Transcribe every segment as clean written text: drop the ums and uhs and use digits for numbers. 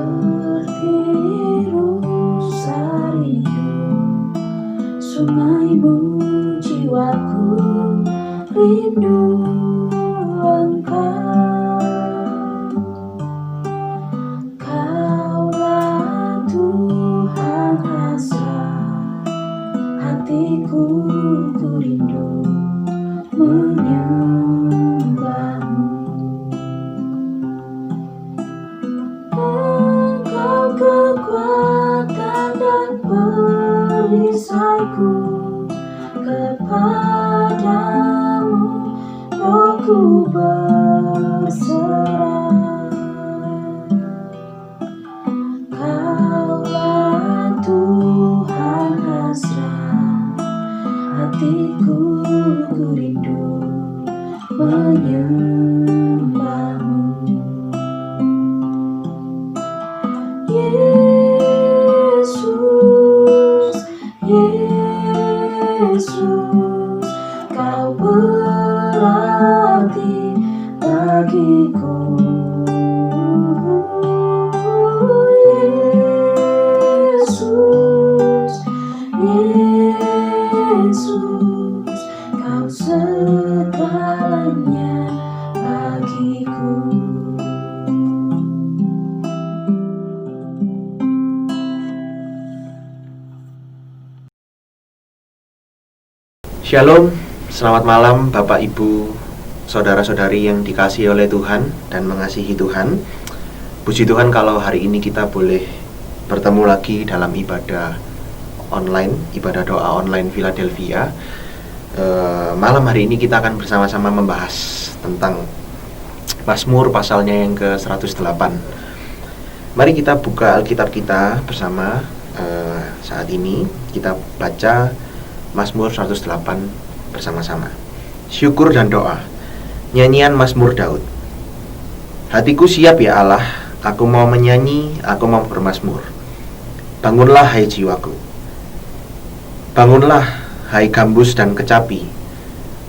seperti rusa rindu, sungaimu jiwaku rindu engkau. Kaulah Tuhan hasrat hatiku, ku rindu menyembahmu. Engkau kekuatan dan perisaiku, kepadamu rohku berserah. Kaulah Tuhan hasrat hatiku, ku rindu menyembahmu. Yesus, Yesus, kau berarti bagiku. Yesus, Yesus, kau segalanya bagiku. Shalom, selamat malam Bapak Ibu, saudara-saudari yang dikasihi oleh Tuhan dan mengasihi Tuhan. Puji Tuhan kalau hari ini kita boleh bertemu lagi dalam ibadah online, ibadah doa online Philadelphia. Malam hari ini kita akan bersama-sama membahas tentang Mazmur pasalnya yang ke-108. Mari kita buka Alkitab kita bersama. Saat ini kita baca Mazmur 108 bersama-sama. Syukur dan doa. Nyanyian Mazmur Daud. Hatiku siap ya Allah, aku mau menyanyi, aku mau bermazmur. Bangunlah hai jiwaku. Bangunlah hai gambus dan kecapi.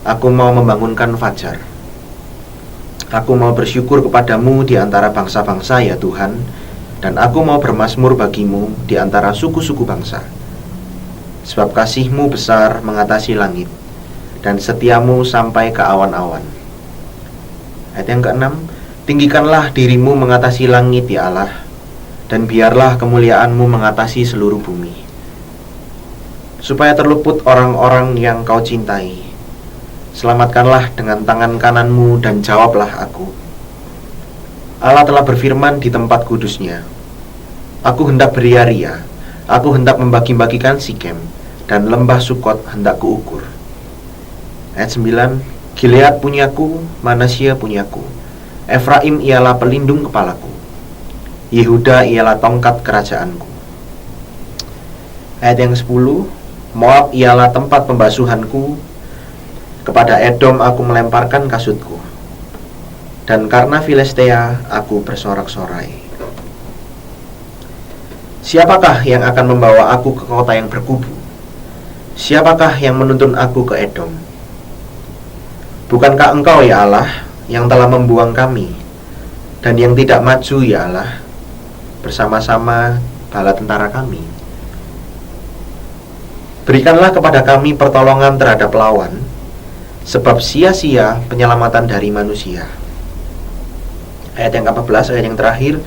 Aku mau membangunkan fajar. Aku mau bersyukur kepadamu di antara bangsa-bangsa ya Tuhan, dan aku mau bermazmur bagimu di antara suku-suku bangsa. Sebab kasih-Mu besar mengatasi langit, dan setiamu sampai ke awan-awan. Ayat yang ke-6, tinggikanlah dirimu mengatasi langit ya Allah, dan biarlah kemuliaan-Mu mengatasi seluruh bumi. Supaya terluput orang-orang yang Kau cintai, selamatkanlah dengan tangan kanan-Mu dan jawablah aku. Allah telah berfirman di tempat kudus-Nya, aku hendak beria-ria, aku hendak membagi-bagikan Sikem, dan lembah Sukot hendak kuukur. Ayat 9, Gilead punyaku, Manasya punyaku, Efraim ialah pelindung kepalaku, Yehuda ialah tongkat kerajaanku. Ayat yang 10, Moab ialah tempat pembasuhanku, kepada Edom aku melemparkan kasutku, dan karena Filistea aku bersorak-sorai. Siapakah yang akan membawa aku ke kota yang berkubu? Siapakah yang menuntun aku ke Edom? Bukankah Engkau ya Allah yang telah membuang kami, dan yang tidak maju ya Allah bersama-sama bala tentara kami? Berikanlah kepada kami pertolongan terhadap lawan, sebab sia-sia penyelamatan dari manusia. Ayat yang ke-14, ayat yang terakhir,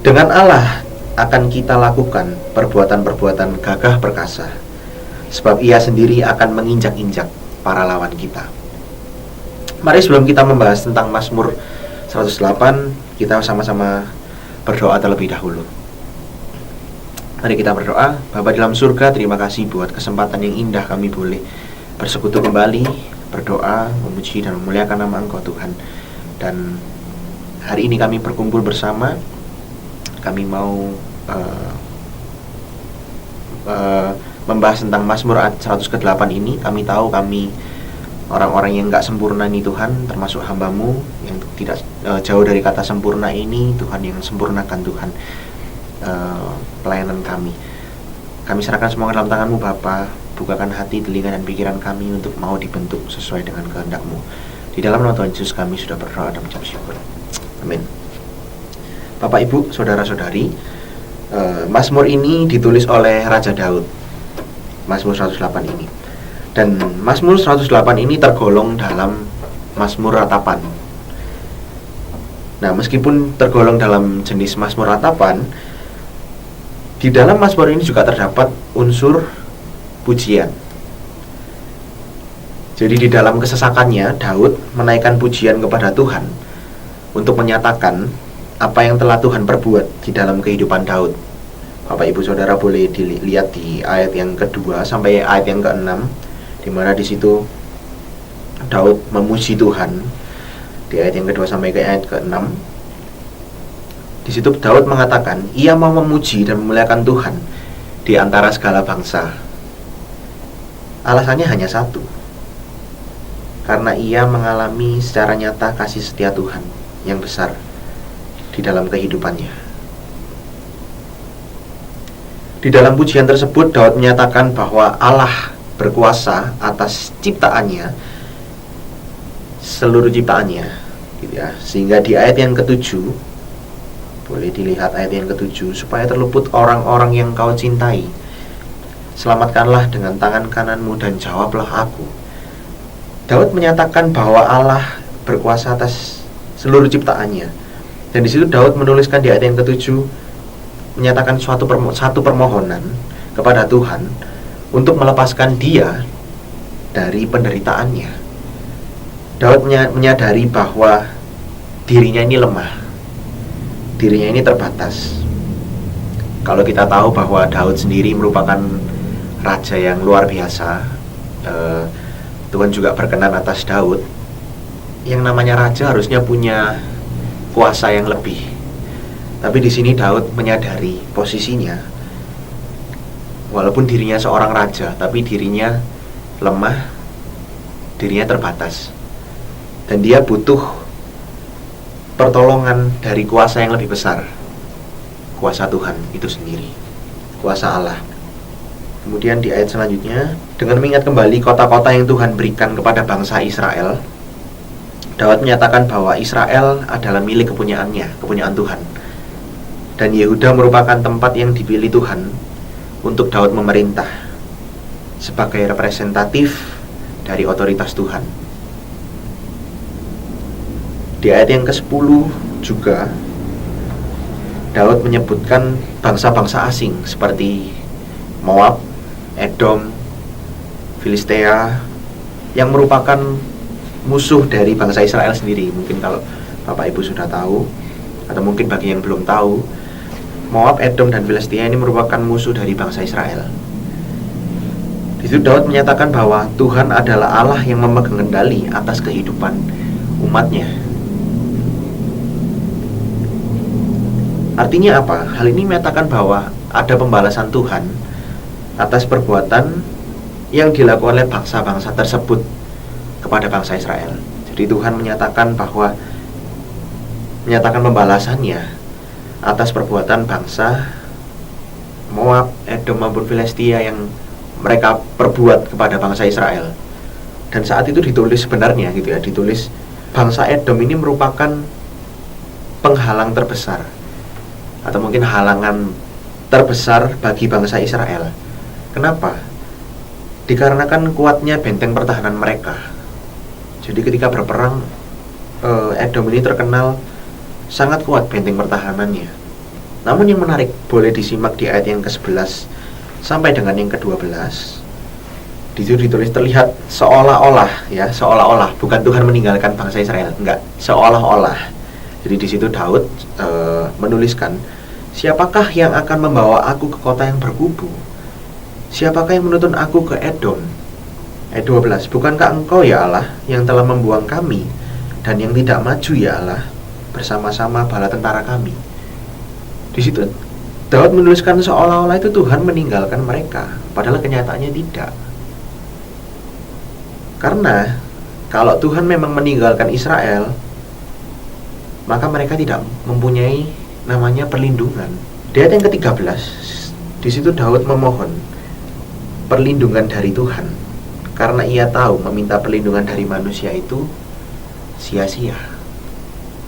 dengan Allah akan kita lakukan perbuatan-perbuatan gagah perkasa, sebab Ia sendiri akan menginjak-injak para lawan kita. Mari sebelum kita membahas tentang Mazmur 108, kita sama-sama berdoa terlebih dahulu. Mari kita berdoa. Bapa dalam surga, terima kasih buat kesempatan yang indah kami boleh bersekutu kembali, berdoa, memuji dan memuliakan nama Engkau Tuhan. Dan hari ini kami berkumpul bersama. Kami mau membahas tentang Mazmur 108 ini. Kami tahu kami orang-orang yang gak sempurna ini Tuhan, termasuk hamba-Mu yang tidak jauh dari kata sempurna ini. Tuhan yang sempurnakan Tuhan pelayanan kami. Kami serahkan semua dalam tangan-Mu Bapa. Bukakan hati, telinga dan pikiran kami untuk mau dibentuk sesuai dengan kehendak-Mu. Di dalam nama Tuhan Yesus kami sudah berdoa dan mengucap syukur. Amin. Bapak Ibu, saudara-saudari, Mazmur ini ditulis oleh Raja Daud. Mazmur 108 ini. Dan Mazmur 108 ini tergolong dalam Mazmur ratapan. Nah, meskipun tergolong dalam jenis Mazmur ratapan, di dalam Mazmur ini juga terdapat unsur pujian. Jadi di dalam kesesakannya, Daud menaikkan pujian kepada Tuhan untuk menyatakan apa yang telah Tuhan perbuat di dalam kehidupan Daud. Bapak Ibu Saudara boleh dilihat di ayat yang kedua sampai ayat yang keenam, di mana di situ Daud memuji Tuhan. Di ayat yang kedua sampai ke ayat keenam, di situ Daud mengatakan, ia mau memuji dan memuliakan Tuhan di antara segala bangsa. Alasannya hanya satu, karena ia mengalami secara nyata kasih setia Tuhan yang besar di dalam kehidupannya. Di dalam pujian tersebut, Daud menyatakan bahwa Allah berkuasa atas ciptaannya, seluruh ciptaannya, gitu ya. Sehingga di ayat yang ketujuh, boleh dilihat ayat yang ketujuh, supaya terluput orang-orang yang kau cintai, selamatkanlah dengan tangan kananmu dan jawablah aku. Daud menyatakan bahwa Allah berkuasa atas seluruh ciptaannya. Dan di situ Daud menuliskan di ayat yang ketujuh, menyatakan satu permohonan kepada Tuhan untuk melepaskan dia dari penderitaannya. Daud menyadari bahwa dirinya ini lemah, dirinya ini terbatas. Kalau kita tahu bahwa Daud sendiri merupakan raja yang luar biasa, Tuhan juga berkenan atas Daud. Yang namanya raja harusnya punya kuasa yang lebih. Tapi di sini Daud menyadari posisinya. Walaupun dirinya seorang raja, tapi dirinya lemah, dirinya terbatas. Dan dia butuh pertolongan dari kuasa yang lebih besar, kuasa Tuhan itu sendiri, kuasa Allah. Kemudian di ayat selanjutnya, dengan mengingat kembali kota-kota yang Tuhan berikan kepada bangsa Israel, Daud menyatakan bahwa Israel adalah milik kepunyaannya, kepunyaan Tuhan. Dan Yehuda merupakan tempat yang dipilih Tuhan untuk Daud memerintah sebagai representatif dari otoritas Tuhan. Di ayat yang ke-10 juga Daud menyebutkan bangsa-bangsa asing seperti Moab, Edom, Filistea, yang merupakan musuh dari bangsa Israel sendiri. Mungkin kalau Bapak Ibu sudah tahu, atau mungkin bagi yang belum tahu, Moab, Edom, dan Filistea ini merupakan musuh dari bangsa Israel. Di situ Daud menyatakan bahwa Tuhan adalah Allah yang memegang kendali atas kehidupan umatnya. Artinya apa? Hal ini menyatakan bahwa ada pembalasan Tuhan atas perbuatan yang dilakukan oleh bangsa-bangsa tersebut kepada bangsa Israel. Jadi Tuhan menyatakan pembalasannya atas perbuatan bangsa Moab, Edom maupun Filistia yang mereka perbuat kepada bangsa Israel. Dan saat itu ditulis sebenarnya gitu ya, ditulis bangsa Edom ini merupakan penghalang terbesar, atau mungkin halangan terbesar bagi bangsa Israel. Kenapa? Dikarenakan kuatnya benteng pertahanan mereka. Jadi ketika berperang, Edom ini terkenal sangat kuat benteng pertahanannya. Namun yang menarik, boleh disimak di ayat yang ke-11 sampai dengan yang ke-12. Di situ ditulis, terlihat seolah-olah, ya, seolah-olah, bukan Tuhan meninggalkan bangsa Israel, enggak, seolah-olah. Jadi di situ Daud menuliskan, siapakah yang akan membawa aku ke kota yang berkubu? Siapakah yang menuntun aku ke Edom? Ayat 12, bukankah engkau ya Allah yang telah membuang kami, dan yang tidak maju ya Allah bersama-sama bala tentara kami? Di situ Daud menuliskan seolah-olah itu Tuhan meninggalkan mereka, padahal kenyataannya tidak. Karena kalau Tuhan memang meninggalkan Israel, maka mereka tidak mempunyai namanya perlindungan. Di ayat yang ke-13, di situ Daud memohon perlindungan dari Tuhan, karena ia tahu meminta perlindungan dari manusia itu sia-sia.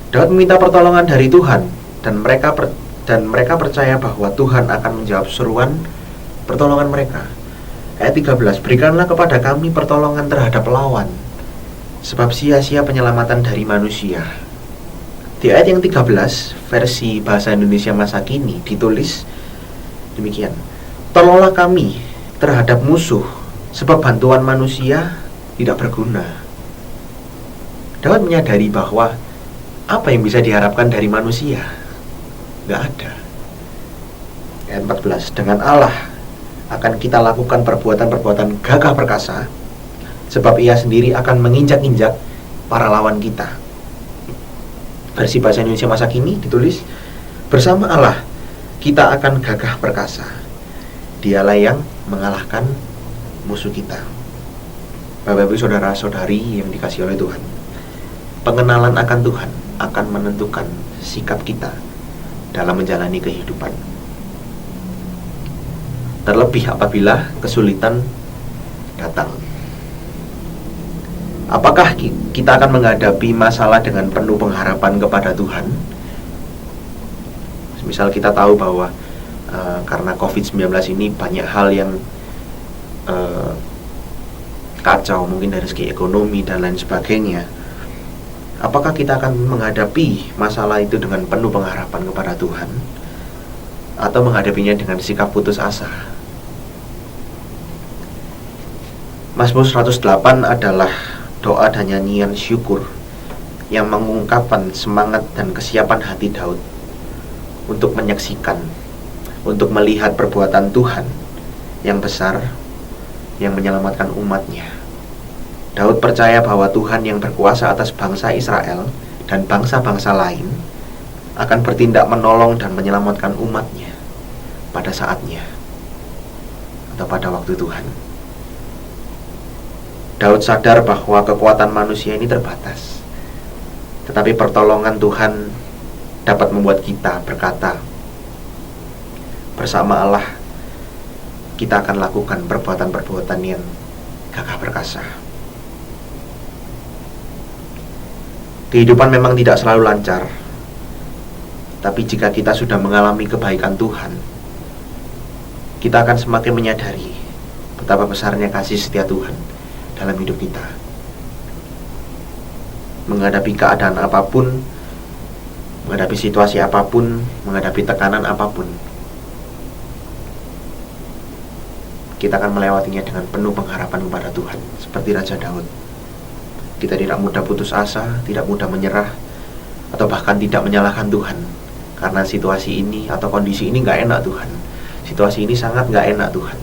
Daud meminta pertolongan dari Tuhan dan mereka percaya bahwa Tuhan akan menjawab seruan pertolongan mereka. Ayat 13, berikanlah kepada kami pertolongan terhadap lawan, sebab sia-sia penyelamatan dari manusia. Di ayat yang 13, versi bahasa Indonesia masa kini ditulis demikian, tolonglah kami terhadap musuh, sebab bantuan manusia tidak berguna. Daud menyadari bahwa apa yang bisa diharapkan dari manusia? Gak ada. Ayat 14, dengan Allah akan kita lakukan perbuatan-perbuatan gagah perkasa, sebab ia sendiri akan menginjak-injak para lawan kita. Versi bahasa Indonesia masa kini ditulis, bersama Allah kita akan gagah perkasa, dialah yang mengalahkan musuh kita. Bapak-ibu, saudara-saudari yang dikasihi oleh Tuhan, pengenalan akan Tuhan akan menentukan sikap kita dalam menjalani kehidupan. Terlebih apabila kesulitan datang. Apakah kita akan menghadapi masalah dengan penuh pengharapan kepada Tuhan? Misal kita tahu bahwa karena COVID-19 ini banyak hal yang kacau, mungkin dari segi ekonomi dan lain sebagainya. Apakah kita akan menghadapi masalah itu dengan penuh pengharapan kepada Tuhan, atau menghadapinya dengan sikap putus asa? Mazmur 108 adalah doa dan nyanyian syukur yang mengungkapkan semangat dan kesiapan hati Daud untuk menyaksikan, untuk melihat perbuatan Tuhan yang besar yang menyelamatkan umatnya. Daud percaya bahwa Tuhan yang berkuasa atas bangsa Israel dan bangsa-bangsa lain akan bertindak menolong dan menyelamatkan umatnya pada saatnya atau pada waktu Tuhan. Daud sadar bahwa kekuatan manusia ini terbatas, tetapi pertolongan Tuhan dapat membuat kita berkata, bersama Allah kita akan lakukan perbuatan-perbuatan yang gagah perkasa. Kehidupan memang tidak selalu lancar, tapi jika kita sudah mengalami kebaikan Tuhan, kita akan semakin menyadari betapa besarnya kasih setia Tuhan dalam hidup kita. Menghadapi keadaan apapun, menghadapi situasi apapun, menghadapi tekanan apapun, kita akan melewatinya dengan penuh pengharapan kepada Tuhan, seperti Raja Daud. Kita tidak mudah putus asa, tidak mudah menyerah, atau bahkan tidak menyalahkan Tuhan karena situasi ini atau kondisi ini gak enak Tuhan. Situasi ini sangat gak enak Tuhan.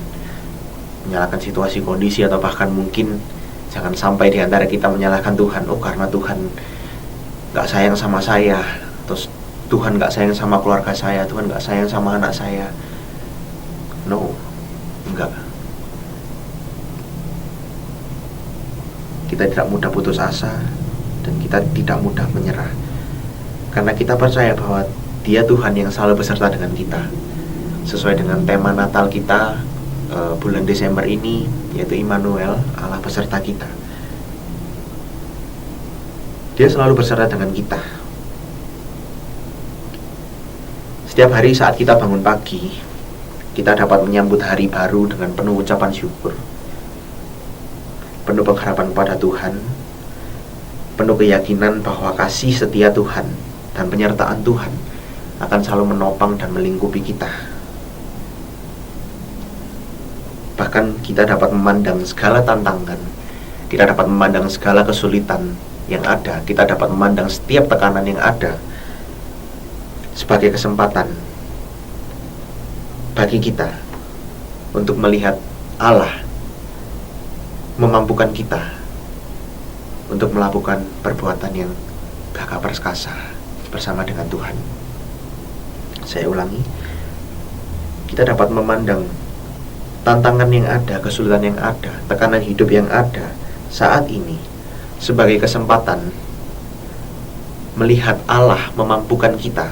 Menyalahkan situasi, kondisi, atau bahkan mungkin jangan sampai di antara kita menyalahkan Tuhan. Oh, karena Tuhan gak sayang sama saya, terus Tuhan gak sayang sama keluarga saya, Tuhan gak sayang sama anak saya. No, enggak. Kita tidak mudah putus asa dan kita tidak mudah menyerah, karena kita percaya bahwa Dia Tuhan yang selalu beserta dengan kita. Sesuai dengan tema Natal kita bulan Desember ini, yaitu Immanuel, Allah beserta kita. Dia selalu beserta dengan kita. Setiap hari saat kita bangun pagi, kita dapat menyambut hari baru dengan penuh ucapan syukur, penuh pengharapan kepada Tuhan, penuh keyakinan bahwa kasih setia Tuhan dan penyertaan Tuhan akan selalu menopang dan melingkupi kita. Bahkan kita dapat memandang segala tantangan, kita dapat memandang segala kesulitan yang ada, kita dapat memandang setiap tekanan yang ada sebagai kesempatan bagi kita untuk melihat Allah memampukan kita untuk melakukan perbuatan yang gagah perkasa bersama dengan Tuhan. Saya ulangi, kita dapat memandang tantangan yang ada, kesulitan yang ada, tekanan hidup yang ada saat ini sebagai kesempatan melihat Allah memampukan kita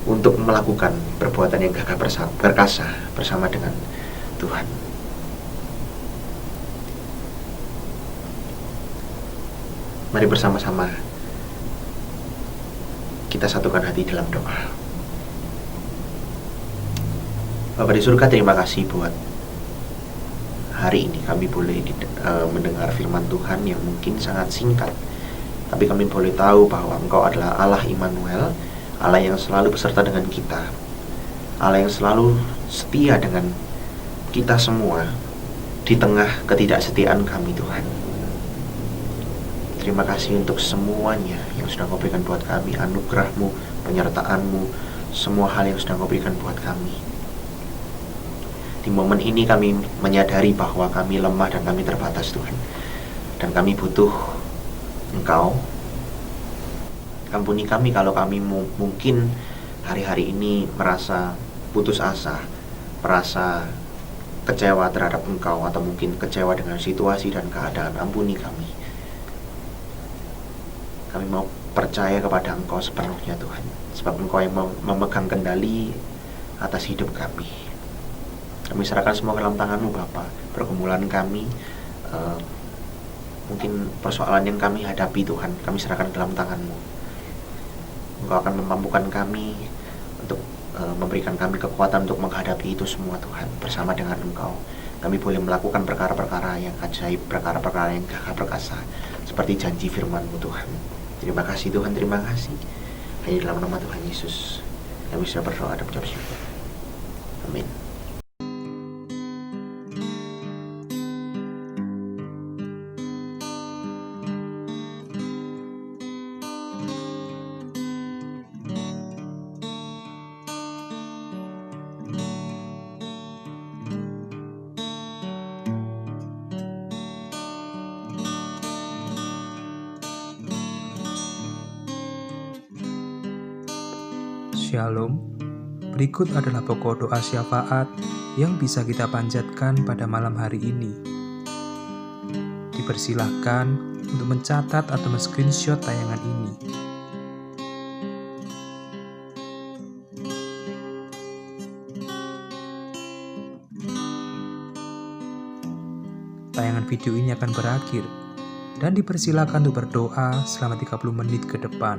untuk melakukan perbuatan yang gagah perkasa bersama dengan Tuhan. Mari bersama-sama kita Kita satukan hati dalam doa. Bapa di surga, terima kasih buat hari ini kami boleh mendengar firman Tuhan yang mungkin sangat singkat, tapi kami boleh tahu bahwa Engkau adalah Allah Immanuel, Allah yang selalu beserta dengan kita, Allah yang selalu setia dengan kita semua di tengah ketidaksetiaan kami, Tuhan. Terima kasih untuk semuanya yang sudah Kau berikan buat kami, anugerah-Mu, penyertaan-Mu, semua hal yang sudah Kau berikan buat kami. Di momen ini kami menyadari bahwa kami lemah dan kami terbatas, Tuhan. Dan kami butuh Engkau. Ampuni kami kalau kami mungkin hari-hari ini merasa putus asa, merasa kecewa terhadap Engkau, atau mungkin kecewa dengan situasi dan keadaan. Ampuni kami. Kami mau percaya kepada Engkau sepenuhnya, Tuhan, sebab Engkau yang memegang kendali atas hidup kami. Kami serahkan semua ke dalam tangan-Mu, Bapa. Pergumulan kami, mungkin persoalan yang kami hadapi, Tuhan, kami serahkan ke dalam tangan-Mu. Engkau akan memampukan kami untuk memberikan kami kekuatan untuk menghadapi itu semua, Tuhan. Bersama dengan Engkau kami boleh melakukan perkara-perkara yang ajaib, perkara-perkara yang gagah perkasa, seperti janji firman-Mu, Tuhan. Terima kasih, Tuhan, terima kasih. Hanya dalam nama Tuhan Yesus kami sudah berdoa dan mengucap syukur. Amin. Shalom. Berikut adalah pokok doa syafaat yang bisa kita panjatkan pada malam hari ini. Dipersilahkan untuk mencatat atau men-screenshot tayangan ini. Tayangan video ini akan berakhir dan dipersilakan untuk berdoa selama 30 menit ke depan.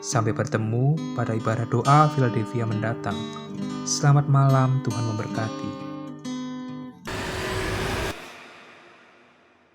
Sampai bertemu pada ibadah doa Philadelphia mendatang. Selamat malam, Tuhan memberkati.